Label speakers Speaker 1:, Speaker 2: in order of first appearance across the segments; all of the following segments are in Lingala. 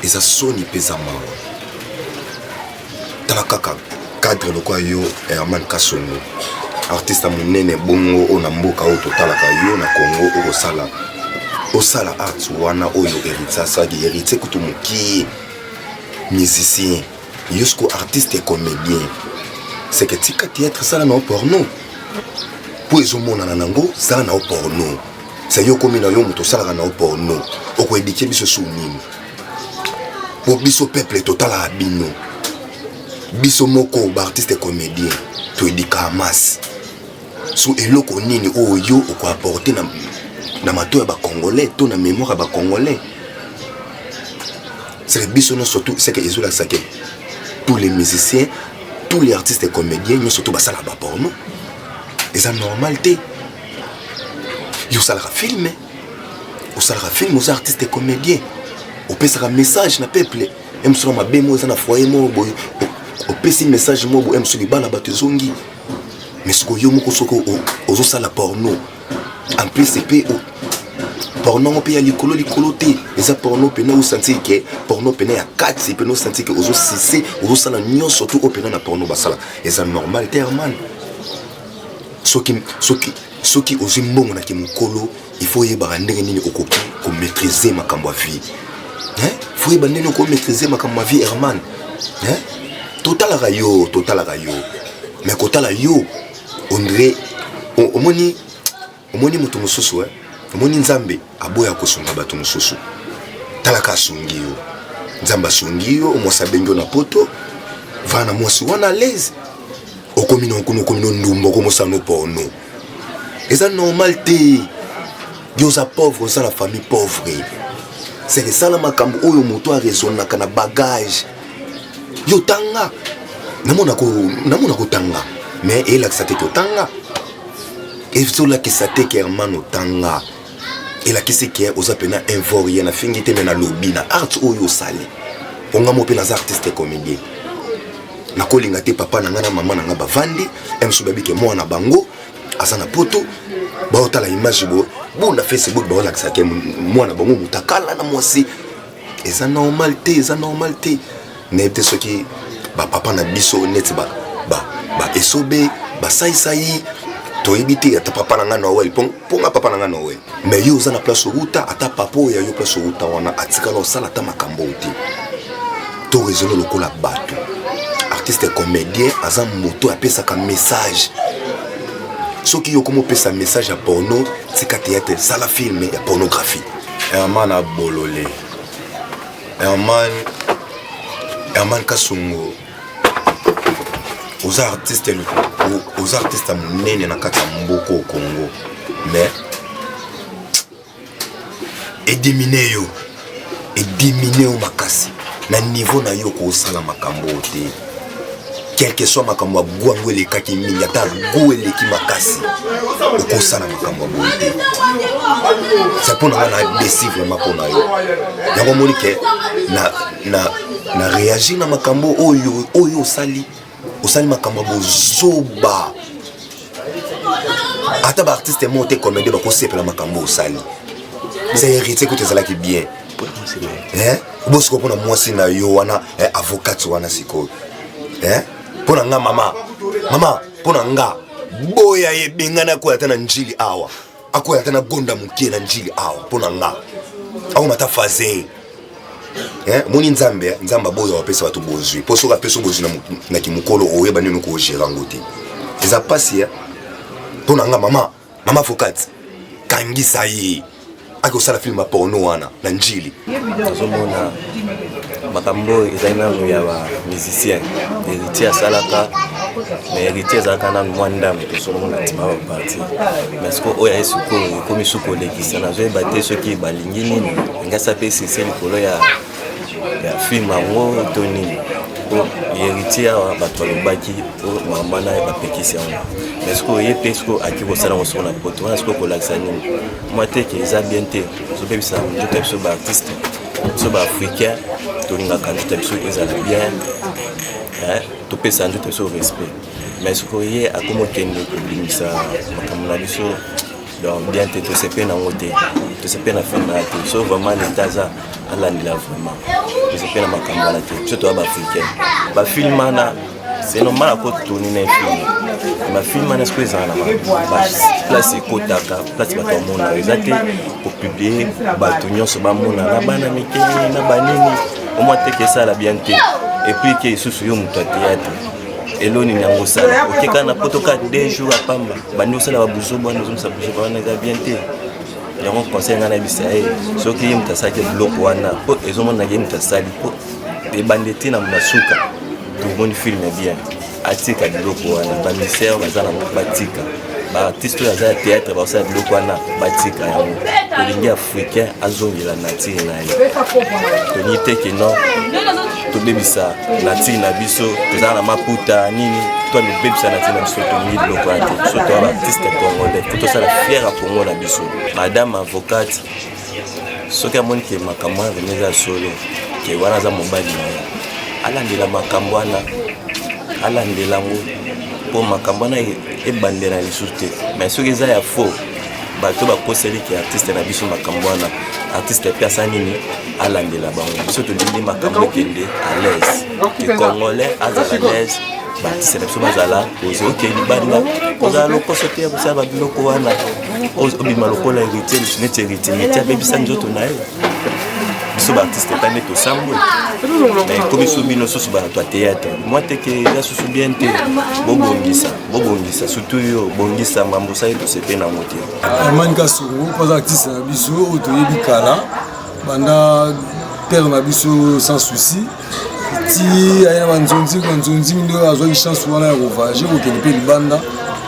Speaker 1: eza soni pesa mawa tala kaka cadre lokwa yo Herman Kasongo artiste monene bongo ona mboka o totalaka yo na Congo osala art wana oyo héritier saki héritier kutu moki musicien jusqu'au artiste et comédien c'est que tika théâtre ça na porno pour ezomonana nango ça na porno c'est yo komi na yo moto sala na porno oko édiquer biso sou nini pour biso peuple total à bino biso moko ba artiste et comédien to édika masse sou eloko nini oyo oko apporter na mato ya ba congolais to na mémoire ya ba congolais c'est biso non surtout c'est que isola ça que tous les musiciens tous les artistes et comédiens nous surtout ba sala ba porno et ça normalité yo sala film aux artistes et comédiens au pesa message na peuple em sur ma bemo za na foyer mo boy au pesa message mo bo em sur libala batezongi mais ce que yo moko soko ozo sala porno en plus c'est porno on peut y aller likolo te eza porno pena ou sentir que porno pena ya 4 c'est pena sentir que ozo cesser ozo sala nyon surtout au pena na porno basala et ça normal terman soki ozo mbongo na kimukolo il faut yeba ndenge nini okoki ko maîtriser makambo vie hein faut yeba ndenge ko maîtriser makambo vie Herman hein total rayo mais kotala yo ondre omoni mutu mususu omoni nzambe aboya kosunga bato mususu talaka sungi yo nzamba sungi yo omosa bengo na poto vana mosi wana l'aise okomi no ndumbo komosa no porno eza normal te yo za pauvre za la famille pauvre c'est que ça la makambo oyo moto a raisonner kana bagage yo tanga namona ko tanga mais il a que ça te tanga et sur la que ça te Herman otanga et la que c'est que aux appena invoria na fingi te na lobby na art oyo sali onga mo pe na artiste et comédien na kolinga te papa na ngana mama na nga bavandi emsu babi ke mwana bango asana poto ba otala image bo na Facebook ba ola que mwana bango mutakala na mwasi eza normal te mais te soki ba papa na biso net ba esobe ba sai to ebite ata papa na ngana owe ponga papa na ngana owe mais yo za na place ruta ata papo ya yo place ruta wana atika lo sala ta makambo te to raisonner lokola bato artiste et comédien aza moto apesa ka message soki yo komo pesa message à porno c'est ka théâtre sala film ya pornographie Herman a bololé Herman Kasongo aux artistes monene na kata mboko au Congo mais et diminuer au makasi na niveau na yo ko sala makambo te quel que soit makambo gwango le kaki mingi ata goele ki makasi ko sala makambo te c'est pour na décivre makona yo yango monike na réagir na makambo oyo sali makambo zoba ata ba artiste monté comédie ba ko sepela makambo sali c'est héritier que tu zala ki bien hein bosko pona mwasi na yo wana avocat wana siko hein pona nga mama pona nga boya yebengana ko atana njili awa akoya atana gonda mukie na njili awa pona nga awu mata faze moni nzambe boyo wapesa watu bozwi poso ka peso bozwi na kimukolo oyeba nini ko gérant ngoti eza pasi pona nga mama avocat kangisa yi ako sala film porno wana na njili
Speaker 2: azomona makambo ezana ya ba musicien héritier salaka mais héritier zakana mwanda mtosomona tima ba parti mais ce ko oya esuko komi suko lekisa na zo bate soki balingi nini ngasa pesi c'est likolo ya film ango toni ko héritier bato lobaki o mama na ba pekisi ango mais ce ko yepesko akiko sala ngo na poto wana ce ko kolakisa nini moi te ke za bien te zo bebisa ndoto so ba artiste so ba africain tolinga kanduta biso ezala bien topesa ndoto biso respect mais ce ko ye akomokende kobimisa makambo na biso donc bien te sais pas dans côté tu sais pas na film na te so vraiment l'état ça alandela vraiment tu sais pas na makambo la te surtout ba africain ba film na c'est normal ko tourner na film ba film na ce que ça na ba place kotaka place ba to mona exacte pour publier ba tunyo so ba mona na bana mikeni na banini au moins te que ça la bien te et puis que sous yo muto théâtre eloni nyango sala okeka na potoka 2 jours à pamba bandi sala ba buzo bwana zo sa buzo bwana ga bien te yango conseil ngana bisa soki yimta sake bloko wana po ezomona yimta sali po e bandeti na masuka to bon film bien atika bloko wana ba misère bazana batika ba artiste ya za théâtre ba sa bloko wana batika yango ko lingi africain azongela nati na ye to ni teke no to bebisa nati na biso tezana maputa nini toi le bebisa nati na biso to ni bloko ate surtout ba artiste congolais to ça la fière à Congo na biso madame avocate soki amoni ke makambo ya veneza solo ke wana za mobali na ye alandela makambo wana alandela ngo po makambo wana ebandela lisusu te mais soki eza ya faux bato bakoseli ke artiste na biso makambo wana artiste pe asa nini alandela bango biso tolingi makambo ekende à l'aise ke congolais aza à l'aise baartiste na biso bazala oze okei libanda ozala lokoso te ya kosala babiloko wana obima lokola héritier lisu neti héritier neti abebisa nzoto na ye biso baartiste epa nde tosambwe mais komi so bino susu bato ya théâtre moi teke eza susu bien te bobongisa surtout yo bongisa mambo sa ye tosepe na motema
Speaker 3: Herman Kasongo mpoza artiste na biso oyo toyebi kala banda père na biso sans souci ti aya banzonzi nde azwaki chance wana ya kovage kokende mpe libanda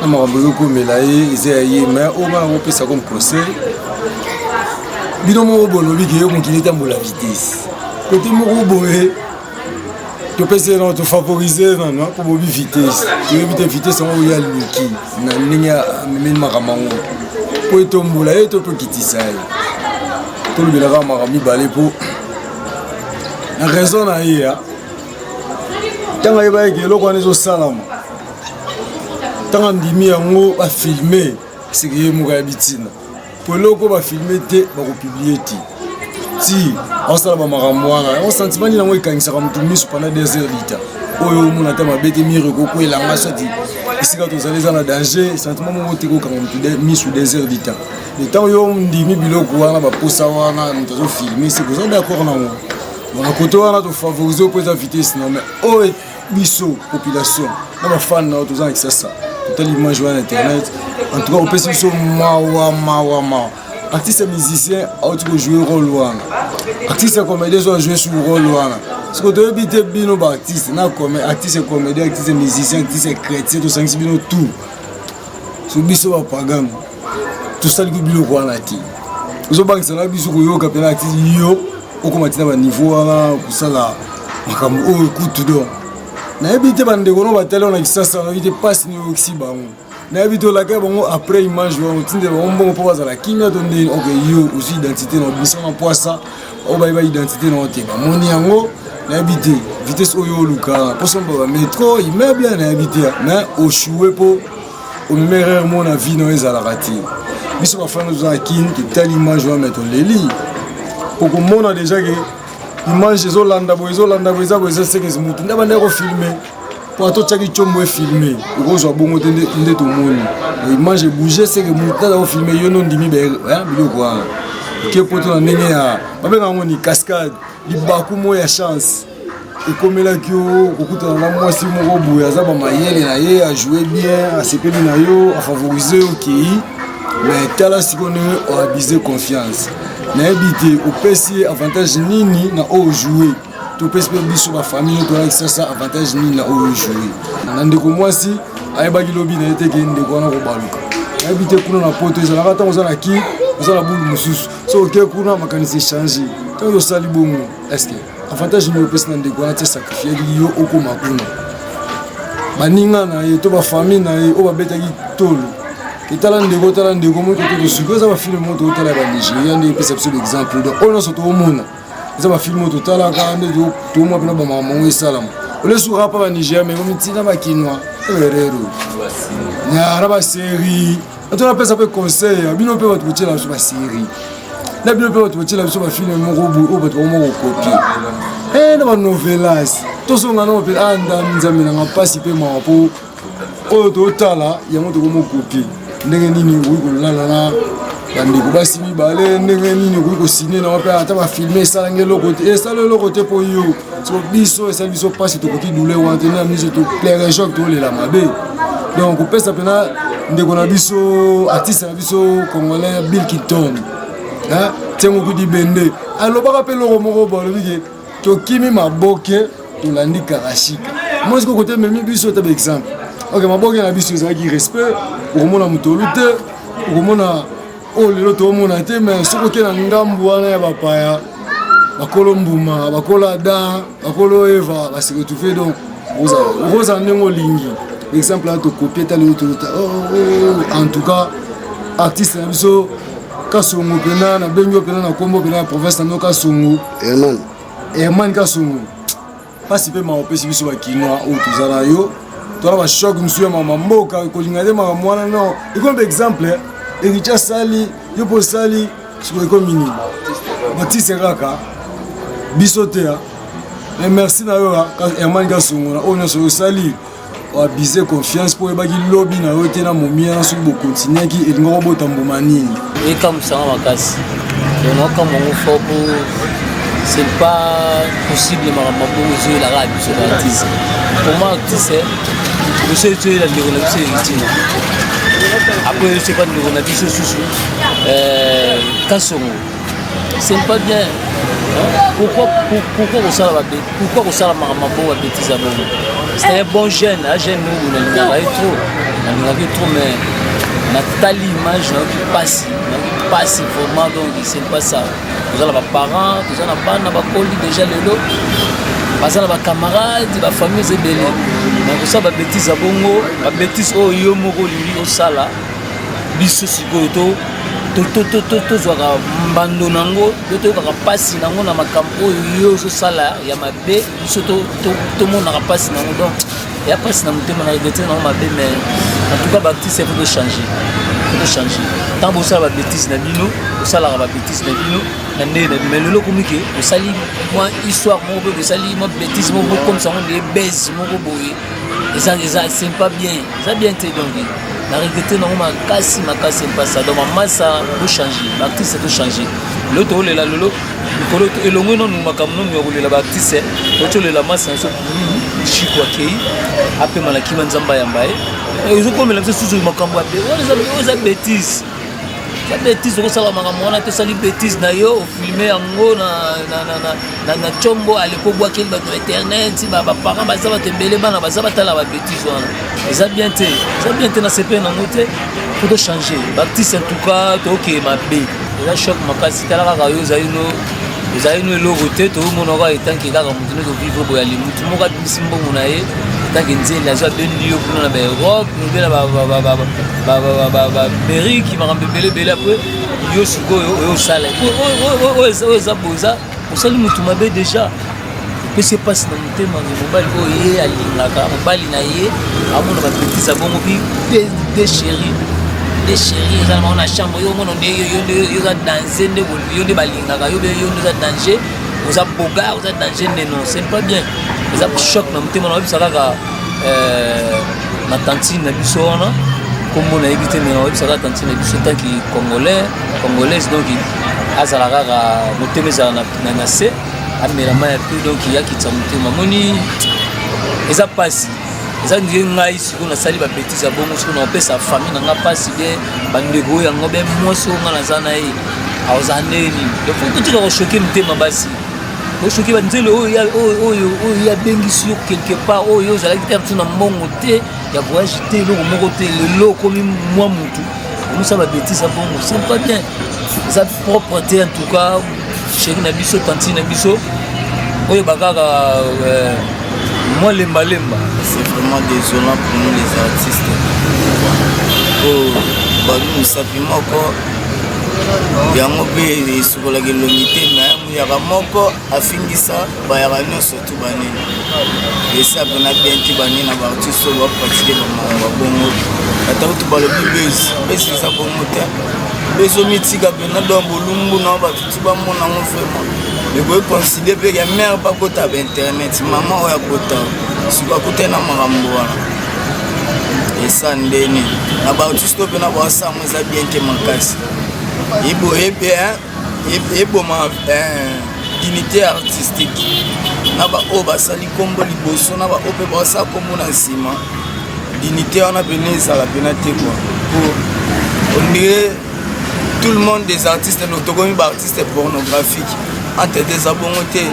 Speaker 3: na makambo ezokomela ye eza ya ye mais oyo bana kopesa comme conseil bino moko bolobi ke yo mokili etambola vitesse kote moko boye topesa ye na tofavorize nana mpo bobi vitesse toyebi te vitesse yango oyo aluki na ndenge amemeli makambo yango mpo etombola ye to tokitisa ye tolobelaka makambo mibale mpo na raison na ye ntango ayebaki eloko wana ezosalama ntango andimi yango bafilme seke ye moko ya bitina po eloko bafilme te bakopiblie ti aosala bamakambo wana yango sentiment nini yango ekangisaka motu miso pendant 2 heures lita oyo omona te mabe te mire ekoko elanga soti esika tozali eza na danger sentiment moko te kokanga motu miso 2 heures lita ntango yo ndimi biloko wana baposa wana moto azofilme seke oza d'accord nango na koto wana tofavorize mpo eza vitesse na mais oyo biso population na bafane nao toza na kisasa totali image wana internet en tout cas opesi biso mawa artiste musicien auti kojouer rôle wana artiste comédien so ajouer sur rôle wana siko toyebi te bino baartiste na artiste comédien artiste musicien artiste chrétien tosangisi bino tout so biso bapagano tosaliki biloko wana te ozobangisa na biso koyoka mpena artiste yo okoma tina baniveau wana kosala makambo oyo kutu don nayebi te bandeko no batali wana kisasa nayebi te mpasi niyokisi bango nayebi te olakaki bango après image wana otindela bango mbongo mpo bazala kimia to ndeni ok yo ozwi identité na obimisa na poisa oyo bayeba identité na te bamoni yango nayebi te vitesse oyo olukaka mposo mba bametro immeuble nayebi te mais oshue mpo omemerere mo na vie na ezalaka te biso bafana toza na kini totali image wana me toleli okomona déjà ke image ezolanda boye eza boye eza sekesi motu nde bandeki kofilme po atotiaki tshombo efilme okozwa bongo te nde tomoni image ebouge seke motu aza kofilme yo no ndimi biloko wana ke poto na ndenge ya babengaka yango ni cascade libaku mo ya chance ekomelaki yo kokutana na mwasi moko boye aza bamayele na ye ajoue bien asepeli na yo afavorize yo kei mais tala sikoyo ndenge oabize confiance nayebi te opesi avantage nini na oyo jouer topesi mpe biso bafamille toyaki sasa avantage nini na oyo jouer na ndeko mwasi ayebaki lobi na ye te ke ndeko wana kobaluka nayebi te kuna na poto ezalaka ntango oza na ki oza na bulu mosusu so oke kuna makanisi echange ntango osali bongo estce avantage nini opesi na ndeko wana te sacrifiaki yo okoma kuna baninga na ye to bafamille na ye oyo babetaki tolo etala ndeko moto totosuki eza bafilme moto otala ya banigéria nde epesa biso l'exemple donc oyo nyonso toomona eza bafilme oyo totalaka nde toomwa mpena bamakambo yango esalama olesuka mpa banigéria mengo mitina bakinois erero na basérie On a fait un conseil, on peut votre côté là sur la série. Là, on peut votre côté là sur la film, mon robot, on peut vraiment copier. Et dans la novelas, tout ce qu'on a fait, on a participé pour au total là, il y a un copier. N'engeni oui, là là. Bandeko basimi balé ndengeni ni ko signer na pa ata ba filmer ça ngelo côté et ça le côté pour yo so biso et ça biso passe to côté douleur ou antena mise to plaire choc to le la mabe donc on peut ça pena ndeko na biso artiste na biso congolais Bill Kiton hein tengo ku di bende alo ba rappel lo moko bolo bige to kimi maboke to landi karashika moi ce côté même biso ta exemple OK maboke na biso ça qui respect pour mona mutolute pour mona oh lelo to mona te mais soko ke na ngambu wana ya bapaya bakolo mbuma bakolo ada bakolo eva ba se retrouver donc rosa nengo lingi exemple là to copier ta le to en tout cas artiste na biso kasongo pena na bengo pena na kombo pena province na kasongo Herman kasongo pasi pe ma opesi biso ba kinwa o tuzala yo to la ba choc monsieur mama mboka ko linga de mama mwana non iko exemple Ericha Sali, Yopo Sali, sur le communes. Baptiste Raka, Bissotea. Et merci d'ailleurs à Herman Gassongo, on a sur Sali. On a bisé confiance pour les lobby, on a été dans mon mien, sur le continent qui est un robot en Boumani.
Speaker 4: Et comme ça, on va casser. Donc, comme on fait pour. C'est pas possible de jouer la radio sur l'artiste. Pour moi, artiste, je sais que la développement est après, je sais pas de on a dit ce sous Kassongo. C'est pas bien. Pourquoi on s'en va pourquoi on s'en va à bêtise à bon. C'est un bon jeune, un jeune nous on a trop. On a trop mais on a telle image qui passe vraiment donc c'est pas ça. Vous avez les parents, vous avez pas na colis déjà le lot. Parce que les camarades, la famille c'est belé. Donc ça va bêtise à bongo, la bêtise au yo moko lili au sala. Biso sikoto to zwaka mbando nango to ka pasi nango na makambo yo so sala ya mabe biso to mona ka pasi nango donc ya pasi na mutema na regretter nango mabe mais en tout cas baptiste faut changer. Tant que ça va bêtise na bino, ça la va bêtise na bino, na mais le communiqué, au sali moi histoire mon be sali moi bêtise mon comme ça on les baise mon boy. Et ça c'est pas bien. Ça bien été donc. La regretter non ma casse pas ça donc ma ça faut changer. Baptiste faut changer. Le to le la lolo, le longo non makamno mi la baptiste, to le la masse so chiko akei, après malaki manzamba yambaye. Et je comme la chose sur makambo ape. On les bêtises. La bêtise au sala makambo on a te sali bêtise na yo filmer yango na chombo aliko boa kel ba internet si ba parents ba ça va te belé bana ba ça va tala ba bêtise wana. Ça bien te na CP na ngote faut changer. Baptiste en tout cas to OK ma bé. La choc makasi tala ka yo zaino le roté to mon ora etant ki ka mutino to vivre boya li mutu mo ka bisimbo munaye tant que nzeli la joie ben lieu pour na ba Europe nous bela ba Berry qui m'a rembelé belé après yo siko yo sala o za boza o sali mutu mabe déjà que c'est pas na mutema mobile o ye alingaka mobile na ye amona ba petit sa bongo bi des chéris ça on a chambre yo mono yo za danser ne yo de balingaka yo za danger vous a boga vous a danger non c'est pas bien vous a choc na mutema na bisa kaka na tantine na biso wana comme on a évité mais on bisa kaka tantine na biso tant que congolaise donc azala kaka mutema za na se amela maya plus donc il y a qui tsa mutema moni eza pasi eza ndiye ngai siko na sali ba bêtise ya bongo siko na pesa famille na nga pasi bien bandeko yango ben moso nga na zana yi awzaneni donc faut que tu choquer mutema basi faut choquer ba nzelo o ya bengi sur quelque part o yo zala kitatu na mbongo te ya voyage te lo moko te le comme moi mutu on ça ba bêtise ya bongo c'est pas bien ça propreté en tout cas chéri na biso tanti na biso oyo bakaka moi lemba
Speaker 5: c'est vraiment désolant pour nous les artistes oh bah nous simplement quoi yango mpe esukolaka elongi te me muyaka moko afingisa bayaka nyonso tu banini esa mpena bien te banini na baartiste oyo bapratike bamakambo babongo atako tu balobi besi eza bongo te besi omitika mpena don bolumbu na bato ti bamonango vraiment ekoki considere mpe ya mare bakota bainternet mama oyo akota siko akota na makambo wana esa ndeni na baartiste oyo mpena baosango eza bien ke makasi eboma dignité artistique na baoyo basali kombo liboso na baoyo mpe basala kombo na nsima dignité wana pene ezala pena te kwa po ondire tout le monde des artistes tokomi baartiste pornographique entete eza bongo te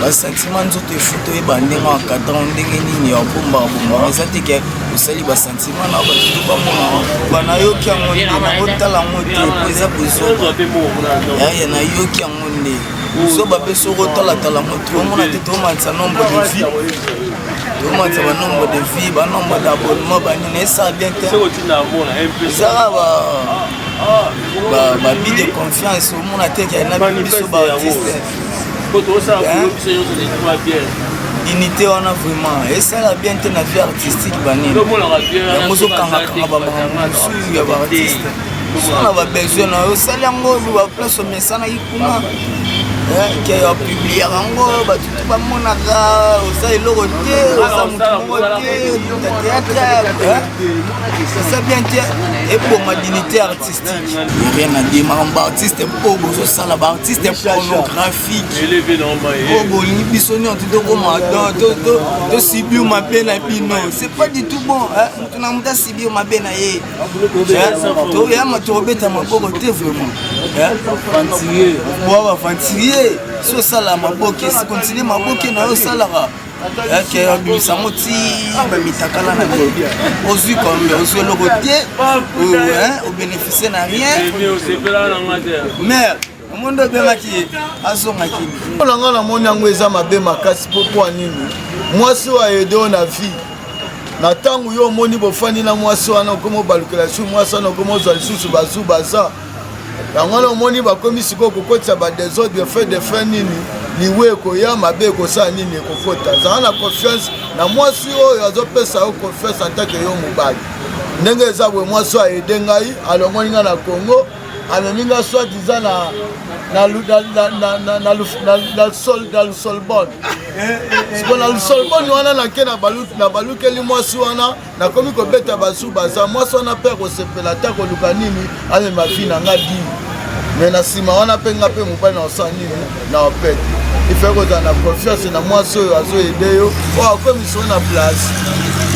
Speaker 5: basentiment nzoto efuta oyeba ndenge wakadran ndenge nini ya bombaka eza te ke osali basentiment na bato bamona banayoki yango nde nakotala yango te po eza bozoba yaya nayoki yango nde bozoba mpe soki otalatala moto omona te tomatisa nombre de vie tomatisa banombre de vie banombre d'abonnement banini esala bien te ezaka babi de confiance omona te ke na biso baartiste dignité wana vraiment esala bien te na vie artistique banini yango ozokangakanga bamakambo mosusu ya baartiste so na babesoin na yo osali yango baplace omesanaki kuna ke opublie yango bato tu bamonaka oza eloko te oza motu moko te teatre eza bien te eboma dignité artistique rien à dire makambo baartiste mpo bozosala baartiste pornographique po bolingi biso nyonso tokoma tosibi mabe na bino c'est pas du tout bon moto na moto asibi mabe na ye toyama tokobeta maboko te vraiment bafantilier so osala maboke si continue maboke na yo osalaka ke obimisa moti bamitakala na bino ozwi kombe ozwi eloko te obénéficie na rien mais omondo obengaki azongaki
Speaker 6: olanga namoni yango eza mabe makasi mpo nini mwasi oyo ayede oyo na vie na ntango yo omoni bofandi na mwasi wana okoma obalukela su mwasi wana okoma ozwa lisusu bazu baza yango wana omoni bakomi sikoyo kokotisa badesordre fait de fin nini liwe ekoya mabe ekosala nini ekokota zala na confiance na mwasi oyo azopesa yo confiance antake yo mobali ndenge eza boye mwasi oyo ayede ngai alongoli ngai na Congo amemi ngai soit diza na Lusolbon siko na Lusolbon wana nake na balukeli mwasi wana nakomi kobeta basu baza mwasi wana mpe akosepela te koluka nini amema fi na nga dini me na nsima wana mpe nga mpe mobali na osala nini na opete ife kozala na confiance na mwasi oyo azoyede yo oyo akomisi na place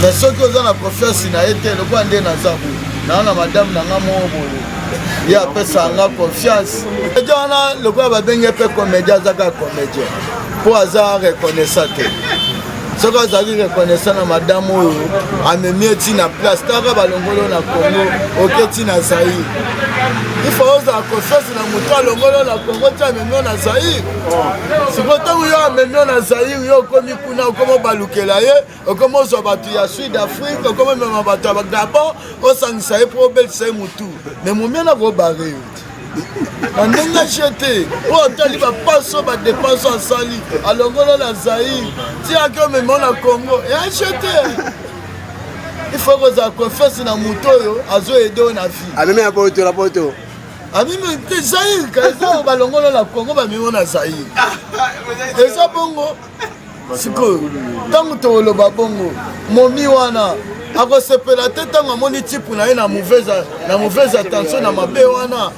Speaker 6: me soki oza na confiance na ye te lokola nde naza boye naa na madame na nga moko boye ye apesa nga confiance eja wana lokola babenge mpe comédien azaka comédien mpo aza reconnaissant te soki azalaki reconnaissant na madame oyo amemi eti na place taka balongolo na Congo oke ti na Zaïre ifo ozala confiance na moto alongolo na Congo ti amemi yo na Zaïre siko ntango yo amemi yo na Zaïre yo okomi kuna okoma obalukela ye okoma ozwa bato ya Sud Afrique okoma omema bato ya Gabon osangisa ye mpo obelisa ye motu me momie na kobare yo na ndenge achete oyo otali bapaso badepense asali alongolo na Zaïre tiaki omema na Congo e achete ifo kozala confiance na moto oyo azoyede oyo na vie
Speaker 7: amemi ya poto la poto
Speaker 6: amemi te Zaïre ka eza balongolo na Congo bamemi na Zaïre eza bongo sikoyo ntango tokoloba bongo momi wana akosepela te ntango amoni tipu na ye na mauvaise attention na mabe wana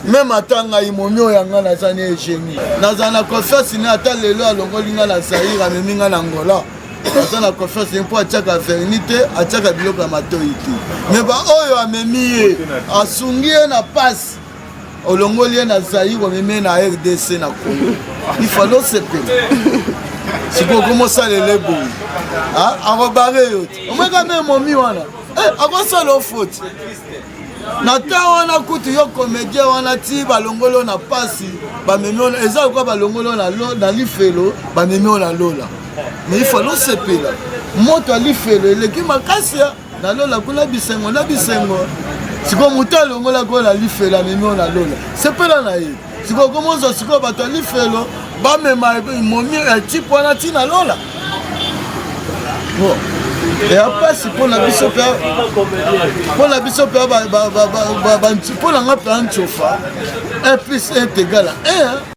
Speaker 6: même ata ngai momi oyo yanga naza ne egénie naza na confiance ne ata lelo alongoli nga na Zaïre amemi nga na Angola naza na confiance mpo atiaka verni te atiaka biloko ya matoi te me baoyo amemi ye asungi ye na pasi olongoli ye na Zaïre omemi ye na RDC na Congo ifalo sepela sikoyo komosalele boye akobare yo te omweka me momi wana akosala ofoti na ta wana kutu yo comédien wana ti balongolo na pasi bamemi ona eza lokola balongolo na lifelo bamemi ona lola mais il faut losepela moto alifelo eleki makasi na lola kuna bisengo na bisengo sikoyo moto alongola koyo na lifelo amemi oyo na lola sepela na ye sikoyo komozwa sikoyo bato ya lifelo bamema momi type wana ntina lola bon et apasi mpona biso mpe mpona nga mpe antiofa 1 plus 1 égale à 1